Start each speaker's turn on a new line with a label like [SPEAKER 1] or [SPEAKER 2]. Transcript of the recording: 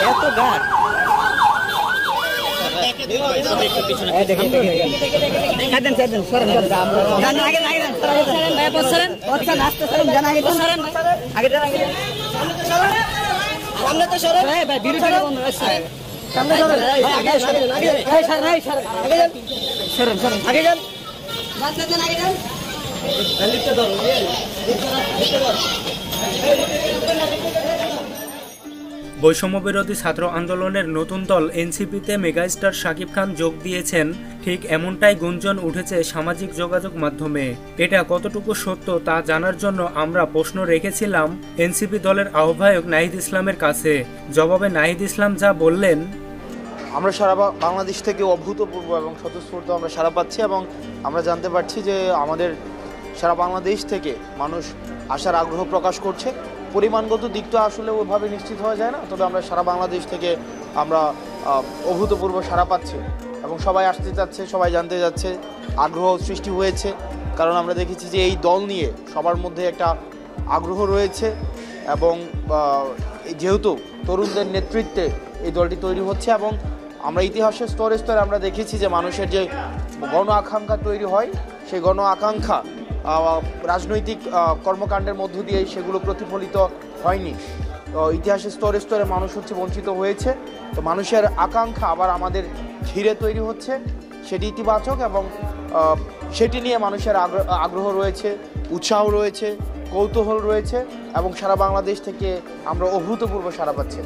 [SPEAKER 1] এত গাছ
[SPEAKER 2] বৈষম্যবিরোধী ছাত্র আন্দোলনের নতুন দল এনসিপিতে মেগাস্টার শাকিব খান যোগ দিয়েছেন, ঠিক এমনটাই গুঞ্জন উঠেছে সামাজিক যোগাযোগ মাধ্যমে। এটা কতটুকু সত্য তা জানার জন্য আমরা প্রশ্ন রেখেছিলাম এনসিপি দলের আহ্বায়ক নাহিদ ইসলামের কাছে। জবাবে নাহিদ ইসলাম যা বললেন,
[SPEAKER 3] আমরা সারা বাংলাদেশ থেকে অভূতপূর্ব এবং স্বতঃস্ফূর্ত আমরা সারা পাচ্ছি এবং আমরা জানতে পারছি যে আমাদের সারা বাংলাদেশ থেকে মানুষ আসার আগ্রহ প্রকাশ করছে। পরিমাণগত দিকটা আসলে ওইভাবে নিশ্চিত হওয়া যায় না, তবে আমরা সারা বাংলাদেশ থেকে আমরা অভূতপূর্ব সারা পাচ্ছি এবং সবাই আসতে চাচ্ছে, সবাই জানতে যাচ্ছে, আগ্রহ সৃষ্টি হয়েছে। কারণ আমরা দেখেছি যে এই দল নিয়ে সবার মধ্যে একটা আগ্রহ রয়েছে এবং যেহেতু তরুণদের নেতৃত্বে এই দলটি তৈরি হচ্ছে এবং আমরা ইতিহাসের স্তরে স্তরে আমরা দেখেছি যে মানুষের যে গণ আকাঙ্ক্ষা তৈরি হয়, সেই গণ আকাঙ্ক্ষা রাজনৈতিক কর্মকাণ্ডের মধ্য দিয়ে সেগুলো প্রতিফলিত হয়নি। তো ইতিহাসের স্তরে স্তরে মানুষ বঞ্চিত হয়েছে। তো মানুষের আকাঙ্ক্ষা আবার আমাদের ঘিরে তৈরি হচ্ছে, সেটি ইতিবাচক এবং সেটি নিয়ে মানুষের আগ্রহ রয়েছে, উৎসাহ রয়েছে, কৌতূহল রয়েছে এবং সারা বাংলাদেশ থেকে আমরা অভূতপূর্ব সাড়া পাচ্ছি।